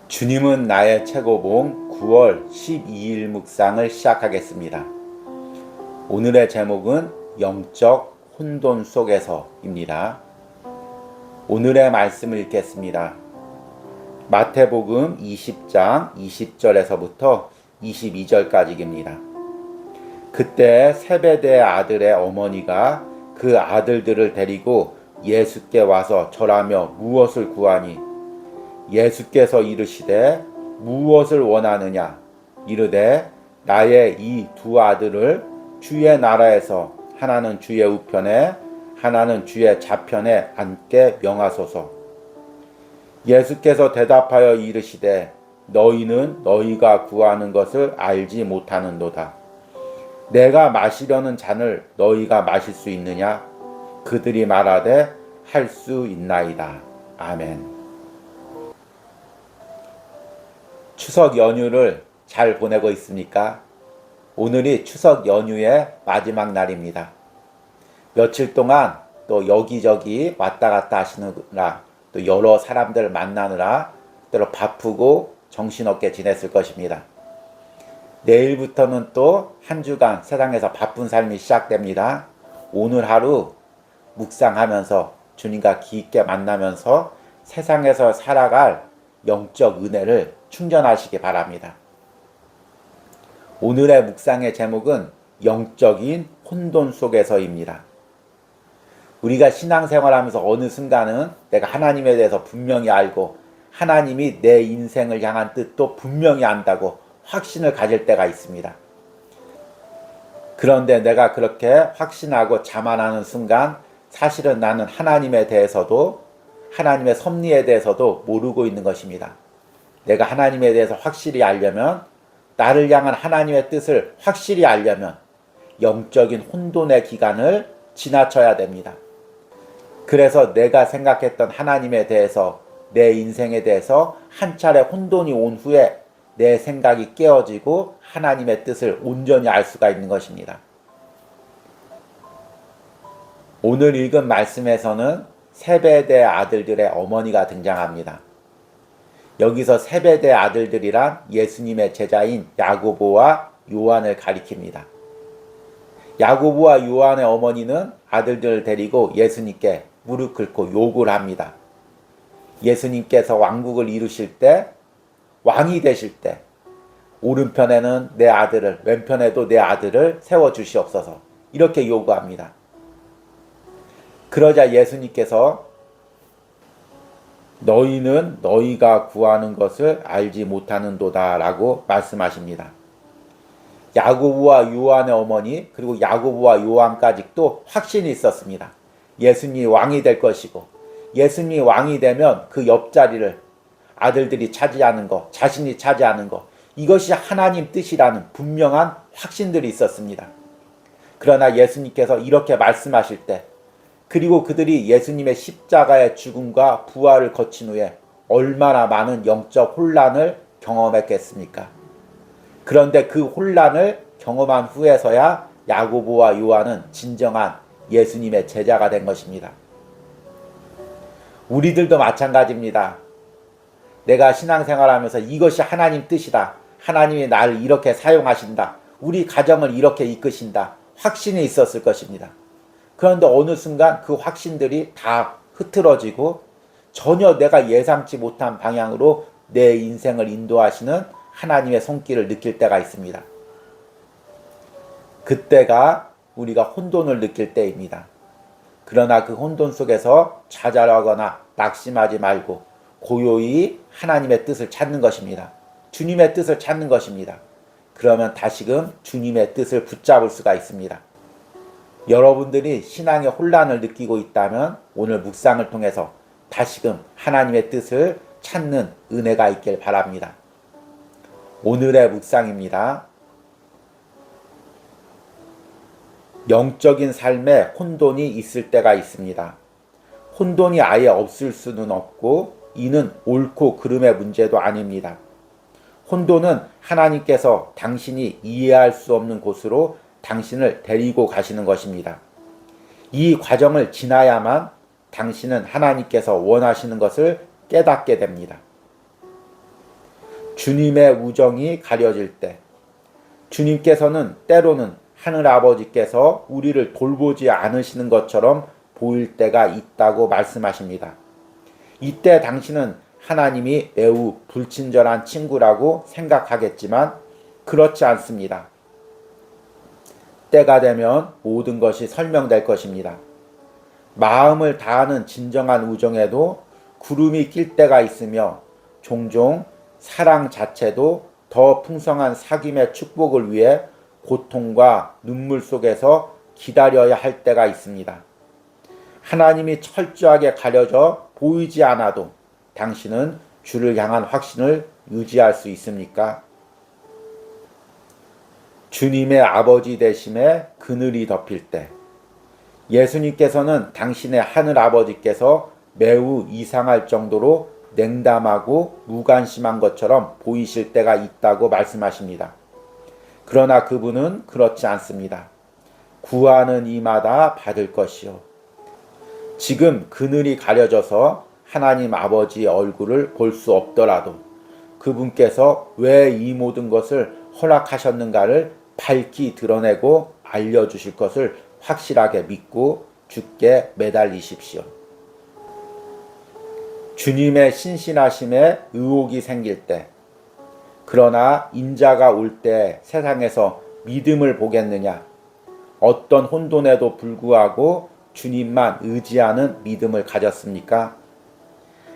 주님은 나의 최고봉 9월 12일 묵상을 시작하겠습니다. 오늘의 제목은 영적 혼돈 속에서입니다. 오늘의 말씀을 읽겠습니다. 마태복음 20장 20절에서부터 22절까지입니다. 그때 세베대의 아들의 어머니가 그 아들들을 데리고 예수께 와서 절하며 무엇을 구하니 예수께서 이르시되 무엇을 원하느냐 이르되 나의 이 두 아들을 주의 나라에서 하나는 주의 우편에 하나는 주의 좌편에 앉게 명하소서. 예수께서 대답하여 이르시되 너희는 너희가 구하는 것을 알지 못하는도다. 내가 마시려는 잔을 너희가 마실 수 있느냐? 그들이 말하되 할 수 있나이다. 아멘. 추석 연휴를 잘 보내고 있습니까? 오늘이 추석 연휴의 마지막 날입니다. 며칠 동안 또 여기저기 왔다 갔다 하시느라 또 여러 사람들 만나느라 또 바쁘고 정신없게 지냈을 것입니다. 내일부터는 또 한 주간 세상에서 바쁜 삶이 시작됩니다. 오늘 하루 묵상하면서 주님과 깊게 만나면서 세상에서 살아갈 영적 은혜를 충전하시기 바랍니다. 오늘의 묵상의 제목은 영적인 혼돈 속에서입니다. 우리가 신앙생활하면서 어느 순간은 내가 하나님에 대해서 분명히 알고 하나님이 내 인생을 향한 뜻도 분명히 안다고 확신을 가질 때가 있습니다. 그런데 내가 그렇게 확신하고 자만하는 순간 사실은 나는 하나님에 대해서도 하나님의 섭리에 대해서도 모르고 있는 것입니다. 내가 하나님에 대해서 확실히 알려면 나를 향한 하나님의 뜻을 확실히 알려면 영적인 혼돈의 기간을 지나쳐야 됩니다. 그래서 내가 생각했던 하나님에 대해서 내 인생에 대해서 한 차례 혼돈이 온 후에 내 생각이 깨어지고 하나님의 뜻을 온전히 알 수가 있는 것입니다. 오늘 읽은 말씀에서는 세베대 아들들의 어머니가 등장합니다. 여기서 세베대 아들들이란 예수님의 제자인 야고보와 요한을 가리킵니다. 야고보와 요한의 어머니는 아들들을 데리고 예수님께 무릎 꿇고 요구를 합니다. 예수님께서 왕국을 이루실 때, 왕이 되실 때 오른편에는 내 아들을, 왼편에도 내 아들을 세워주시옵소서 이렇게 요구합니다. 그러자 예수님께서 너희는 너희가 구하는 것을 알지 못하는도다 라고 말씀하십니다. 야고보와 요한의 어머니 그리고 야고보와 요한까지 또 확신이 있었습니다. 예수님이 왕이 될 것이고 예수님이 왕이 되면 그 옆자리를 아들들이 차지하는 것, 자신이 차지하는 것, 이것이 하나님 뜻이라는 분명한 확신들이 있었습니다. 그러나 예수님께서 이렇게 말씀하실 때 그리고 그들이 예수님의 십자가의 죽음과 부활을 거친 후에 얼마나 많은 영적 혼란을 경험했겠습니까? 그런데 그 혼란을 경험한 후에서야 야고보와 요한은 진정한 예수님의 제자가 된 것입니다. 우리들도 마찬가지입니다. 내가 신앙생활하면서 이것이 하나님 뜻이다. 하나님이 나를 이렇게 사용하신다. 우리 가정을 이렇게 이끄신다. 확신이 있었을 것입니다. 그런데 어느 순간 그 확신들이 다 흐트러지고 전혀 내가 예상치 못한 방향으로 내 인생을 인도하시는 하나님의 손길을 느낄 때가 있습니다. 그때가 우리가 혼돈을 느낄 때입니다. 그러나 그 혼돈 속에서 좌절하거나 낙심하지 말고 고요히 하나님의 뜻을 찾는 것입니다. 주님의 뜻을 찾는 것입니다. 그러면 다시금 주님의 뜻을 붙잡을 수가 있습니다. 여러분들이 신앙의 혼란을 느끼고 있다면 오늘 묵상을 통해서 다시금 하나님의 뜻을 찾는 은혜가 있길 바랍니다. 오늘의 묵상입니다. 영적인 삶에 혼돈이 있을 때가 있습니다. 혼돈이 아예 없을 수는 없고 이는 옳고 그름의 문제도 아닙니다. 혼돈은 하나님께서 당신이 이해할 수 없는 곳으로 당신을 데리고 가시는 것입니다. 이 과정을 지나야만 당신은 하나님께서 원하시는 것을 깨닫게 됩니다. 주님의 우정이 가려질 때, 주님께서는 때로는 하늘 아버지께서 우리를 돌보지 않으시는 것처럼 보일 때가 있다고 말씀하십니다. 이때 당신은 하나님이 매우 불친절한 친구라고 생각하겠지만 그렇지 않습니다. 때가 되면 모든 것이 설명될 것입니다. 마음을 다하는 진정한 우정에도 구름이 낄 때가 있으며 종종 사랑 자체도 더 풍성한 사귐의 축복을 위해 고통과 눈물 속에서 기다려야 할 때가 있습니다. 하나님이 철저하게 가려져 보이지 않아도 당신은 주를 향한 확신을 유지할 수 있습니까? 주님의 아버지 되심에 그늘이 덮일 때, 예수님께서는 당신의 하늘 아버지께서 매우 이상할 정도로 냉담하고 무관심한 것처럼 보이실 때가 있다고 말씀하십니다. 그러나 그분은 그렇지 않습니다. 구하는 이마다 받을 것이요. 지금 그늘이 가려져서 하나님 아버지의 얼굴을 볼 수 없더라도 그분께서 왜 이 모든 것을 허락하셨는가를 밝히 드러내고 알려주실 것을 확실하게 믿고 주께 매달리십시오. 주님의 신실하심에 의혹이 생길 때, 그러나 인자가 올 때 세상에서 믿음을 보겠느냐? 어떤 혼돈에도 불구하고 주님만 의지하는 믿음을 가졌습니까?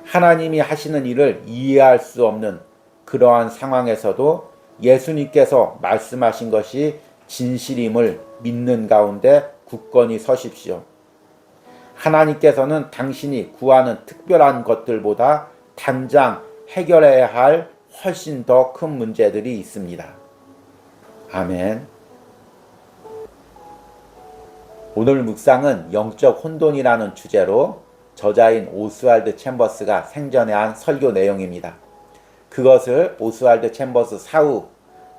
하나님이 하시는 일을 이해할 수 없는 그러한 상황에서도 예수님께서 말씀하신 것이 진실임을 믿는 가운데 굳건히 서십시오. 하나님께서는 당신이 구하는 특별한 것들보다 당장 해결해야 할 훨씬 더 큰 문제들이 있습니다. 아멘. 오늘 묵상은 영적 혼돈이라는 주제로 저자인 오스왈드 챔버스가 생전에 한 설교 내용입니다. 그것을 오스왈드 챔버스 사후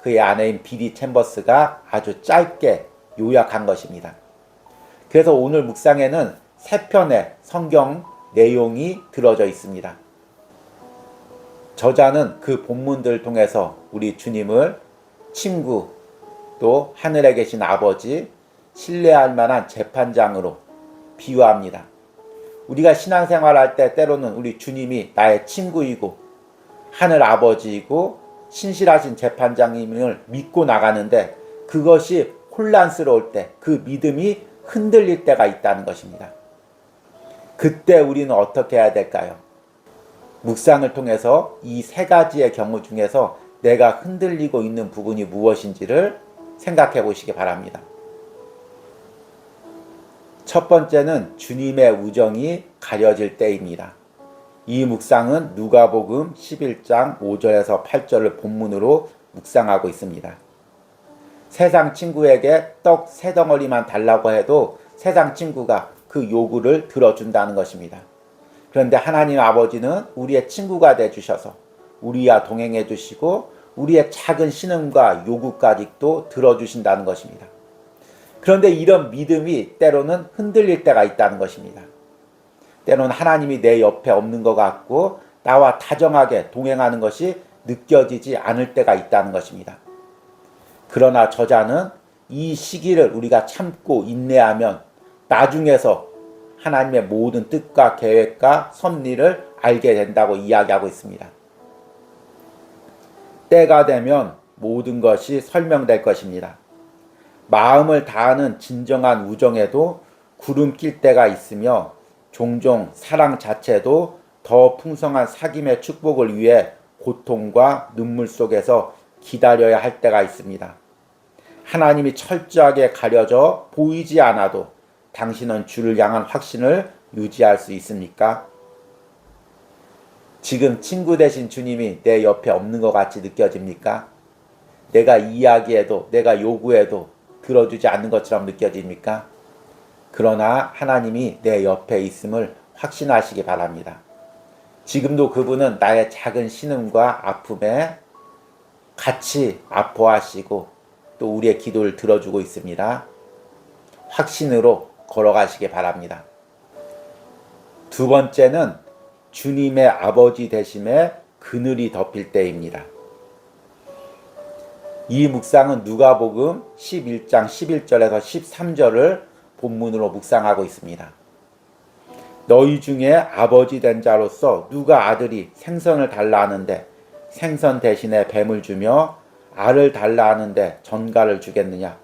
그의 아내인 비리 챔버스가 아주 짧게 요약한 것입니다. 그래서 오늘 묵상에는 3편의 성경 내용이 들어져 있습니다. 저자는 그 본문들을 통해서 우리 주님을 친구, 또 하늘에 계신 아버지, 신뢰할 만한 재판장으로 비유합니다. 우리가 신앙생활할 때 때로는 우리 주님이 나의 친구이고 하늘 아버지이고 신실하신 재판장님을 믿고 나가는데 그것이 혼란스러울 때, 그 믿음이 흔들릴 때가 있다는 것입니다. 그때 우리는 어떻게 해야 될까요? 묵상을 통해서 이 3가지의 경우 중에서 내가 흔들리고 있는 부분이 무엇인지를 생각해 보시기 바랍니다. 첫 번째는 주님의 우정이 가려질 때입니다. 이 묵상은 누가복음 11장 5절에서 8절을 본문으로 묵상하고 있습니다. 세상 친구에게 떡 3덩어리만 달라고 해도 세상 친구가 그 요구를 들어준다는 것입니다. 그런데 하나님 아버지는 우리의 친구가 되주셔서 우리와 동행해 주시고 우리의 작은 신음과 요구까지도 들어주신다는 것입니다. 그런데 이런 믿음이 때로는 흔들릴 때가 있다는 것입니다. 때로는 하나님이 내 옆에 없는 것 같고 나와 다정하게 동행하는 것이 느껴지지 않을 때가 있다는 것입니다. 그러나 저자는 이 시기를 우리가 참고 인내하면 나중에서 하나님의 모든 뜻과 계획과 섭리를 알게 된다고 이야기하고 있습니다. 때가 되면 모든 것이 설명될 것입니다. 마음을 다하는 진정한 우정에도 구름 낄 때가 있으며 종종 사랑 자체도 더 풍성한 사귐의 축복을 위해 고통과 눈물 속에서 기다려야 할 때가 있습니다. 하나님이 철저하게 가려져 보이지 않아도 당신은 주를 향한 확신을 유지할 수 있습니까? 지금 친구 되신 주님이 내 옆에 없는 것 같이 느껴집니까? 내가 이야기해도 내가 요구해도 들어주지 않는 것처럼 느껴집니까? 그러나 하나님이 내 옆에 있음을 확신하시기 바랍니다. 지금도 그분은 나의 작은 신음과 아픔에 같이 아파하시고 또 우리의 기도를 들어주고 있습니다. 확신으로 걸어가시기 바랍니다. 두 번째는 주님의 아버지 되심에 그늘이 덮일 때입니다. 이 묵상은 누가복음 11장 11절에서 13절을 본문으로 묵상하고 있습니다. 너희 중에 아버지 된 자로서 누가 아들이 생선을 달라 하는데 생선 대신에 뱀을 주며 알을 달라 하는데 전갈을 주겠느냐?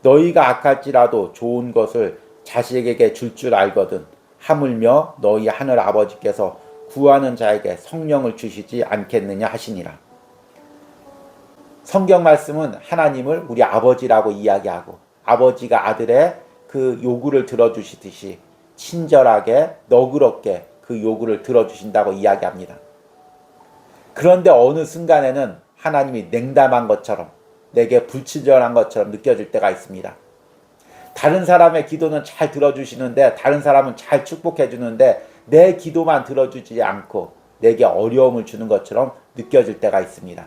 너희가 악할지라도 좋은 것을 자식에게 줄 줄 알거든 하물며 너희 하늘 아버지께서 구하는 자에게 성령을 주시지 않겠느냐 하시니라. 성경 말씀은 하나님을 우리 아버지라고 이야기하고 아버지가 아들의 그 요구를 들어주시듯이 친절하게 너그럽게 그 요구를 들어주신다고 이야기합니다. 그런데 어느 순간에는 하나님이 냉담한 것처럼 내게 불친절한 것처럼 느껴질 때가 있습니다. 다른 사람의 기도는 잘 들어주시는데 다른 사람은 잘 축복해 주는데 내 기도만 들어주지 않고 내게 어려움을 주는 것처럼 느껴질 때가 있습니다.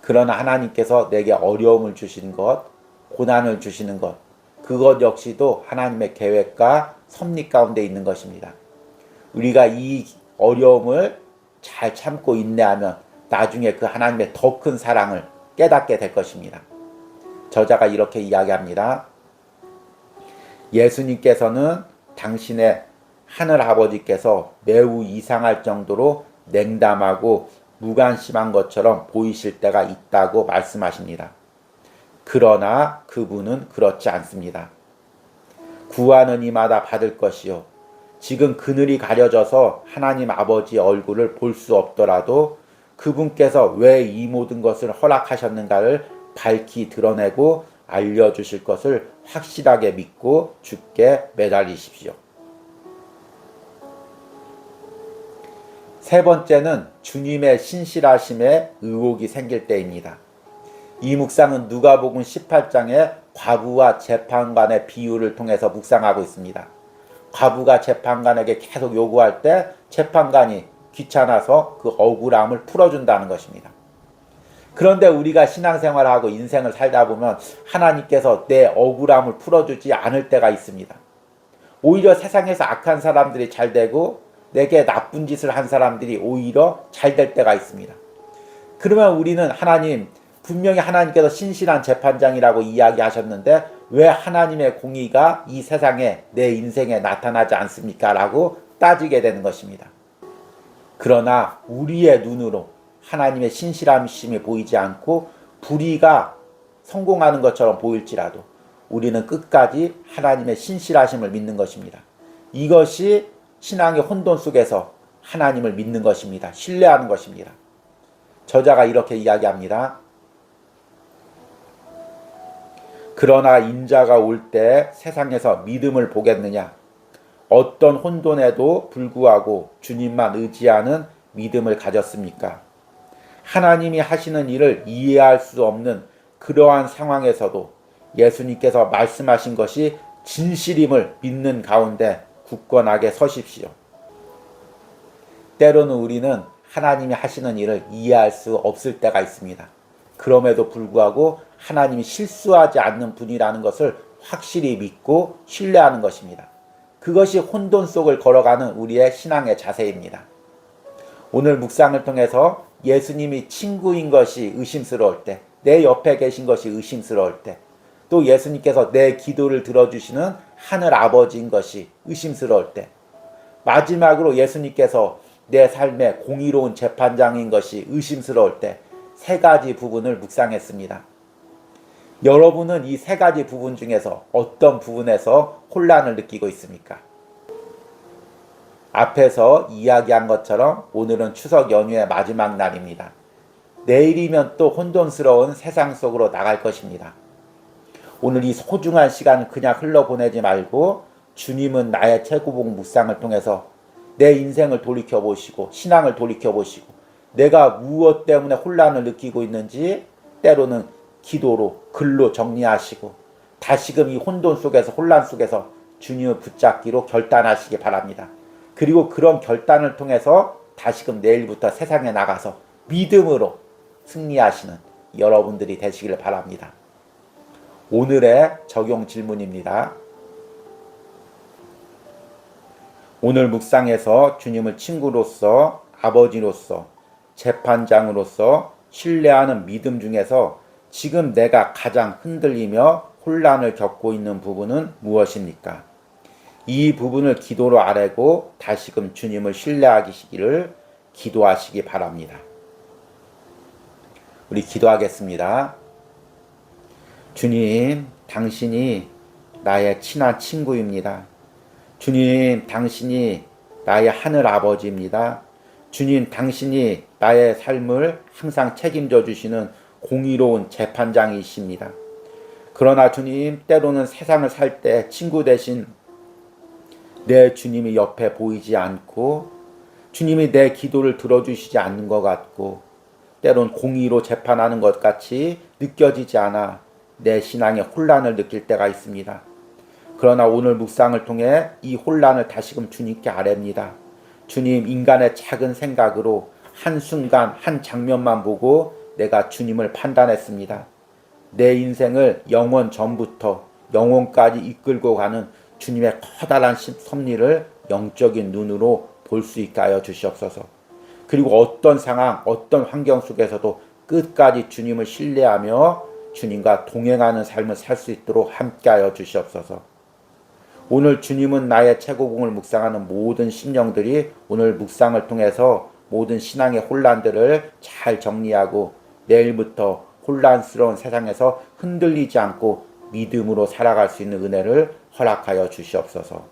그러나 하나님께서 내게 어려움을 주시는 것, 고난을 주시는 것, 그것 역시도 하나님의 계획과 섭리 가운데 있는 것입니다. 우리가 이 어려움을 잘 참고 인내하면 나중에 그 하나님의 더 큰 사랑을 깨닫게 될 것입니다. 저자가 이렇게 이야기합니다. 예수님께서는 당신의 하늘 아버지께서 매우 이상할 정도로 냉담하고 무관심한 것처럼 보이실 때가 있다고 말씀하십니다. 그러나 그분은 그렇지 않습니다. 구하는 이마다 받을 것이요. 지금 그늘이 가려져서 하나님 아버지 얼굴을 볼 수 없더라도 그분께서 왜 이 모든 것을 허락하셨는가를 밝히 드러내고 알려주실 것을 확실하게 믿고 주께 매달리십시오. 세 번째는 주님의 신실하심에 의혹이 생길 때입니다. 이 묵상은 누가복음 18장의 과부와 재판관의 비유를 통해서 묵상하고 있습니다. 과부가 재판관에게 계속 요구할 때 재판관이 귀찮아서 그 억울함을 풀어준다는 것입니다. 그런데 우리가 신앙생활하고 인생을 살다 보면 하나님께서 내 억울함을 풀어주지 않을 때가 있습니다. 오히려 세상에서 악한 사람들이 잘 되고 내게 나쁜 짓을 한 사람들이 오히려 잘 될 때가 있습니다. 그러면 우리는 하나님, 분명히 하나님께서 신실한 재판장이라고 이야기하셨는데 왜 하나님의 공의가 이 세상에 내 인생에 나타나지 않습니까? 라고 따지게 되는 것입니다. 그러나 우리의 눈으로 하나님의 신실하심이 보이지 않고 불의가 성공하는 것처럼 보일지라도 우리는 끝까지 하나님의 신실하심을 믿는 것입니다. 이것이 신앙의 혼돈 속에서 하나님을 믿는 것입니다. 신뢰하는 것입니다. 저자가 이렇게 이야기합니다. 그러나 인자가 올 때 세상에서 믿음을 보겠느냐? 어떤 혼돈에도 불구하고 주님만 의지하는 믿음을 가졌습니까? 하나님이 하시는 일을 이해할 수 없는 그러한 상황에서도 예수님께서 말씀하신 것이 진실임을 믿는 가운데 굳건하게 서십시오. 때로는 우리는 하나님이 하시는 일을 이해할 수 없을 때가 있습니다. 그럼에도 불구하고 하나님이 실수하지 않는 분이라는 것을 확실히 믿고 신뢰하는 것입니다. 그것이 혼돈 속을 걸어가는 우리의 신앙의 자세입니다. 오늘 묵상을 통해서 예수님이 친구인 것이 의심스러울 때, 내 옆에 계신 것이 의심스러울 때, 또 예수님께서 내 기도를 들어주시는 하늘 아버지인 것이 의심스러울 때, 마지막으로 예수님께서 내 삶의 공의로운 재판장인 것이 의심스러울 때, 세 가지 부분을 묵상했습니다. 여러분은 이 세 가지 부분 중에서 어떤 부분에서 혼란을 느끼고 있습니까? 앞에서 이야기한 것처럼 오늘은 추석 연휴의 마지막 날입니다. 내일이면 또 혼돈스러운 세상 속으로 나갈 것입니다. 오늘 이 소중한 시간을 그냥 흘러보내지 말고 주님은 나의 최고봉 묵상을 통해서 내 인생을 돌이켜보시고 신앙을 돌이켜보시고 내가 무엇 때문에 혼란을 느끼고 있는지 때로는 기도로 글로 정리하시고 다시금 이 혼돈 속에서 혼란 속에서 주님을 붙잡기로 결단하시기 바랍니다. 그리고 그런 결단을 통해서 다시금 내일부터 세상에 나가서 믿음으로 승리하시는 여러분들이 되시기를 바랍니다. 오늘의 적용 질문입니다. 오늘 묵상에서 주님을 친구로서, 아버지로서, 재판장으로서, 신뢰하는 믿음 중에서 지금 내가 가장 흔들리며 혼란을 겪고 있는 부분은 무엇입니까? 이 부분을 기도로 아뢰고 다시금 주님을 신뢰하시기를 기도하시기 바랍니다. 우리 기도하겠습니다. 주님, 당신이 나의 친한 친구입니다. 주님, 당신이 나의 하늘 아버지입니다. 주님, 당신이 나의 삶을 항상 책임져 주시는 공의로운 재판장이십니다. 그러나 주님, 때로는 세상을 살 때 친구 대신 내 주님이 옆에 보이지 않고 주님이 내 기도를 들어주시지 않는 것 같고 때론 공의로 재판하는 것 같이 느껴지지 않아 내 신앙에 혼란을 느낄 때가 있습니다. 그러나 오늘 묵상을 통해 이 혼란을 다시금 주님께 아뢰입니다. 주님, 인간의 작은 생각으로 한순간 한 장면만 보고 내가 주님을 판단했습니다. 내 인생을 영원 전부터 영혼까지 이끌고 가는 주님의 커다란 섭리를 영적인 눈으로 볼 수 있게 하여 주시옵소서. 그리고 어떤 상황, 어떤 환경 속에서도 끝까지 주님을 신뢰하며 주님과 동행하는 삶을 살 수 있도록 함께하여 주시옵소서. 오늘 주님은 나의 최고봉을 묵상하는 모든 심령들이 오늘 묵상을 통해서 모든 신앙의 혼란들을 잘 정리하고 내일부터 혼란스러운 세상에서 흔들리지 않고 믿음으로 살아갈 수 있는 은혜를 허락하여 주시옵소서.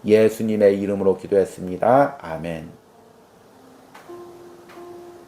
예수님의 이름으로 기도했습니다. 아멘.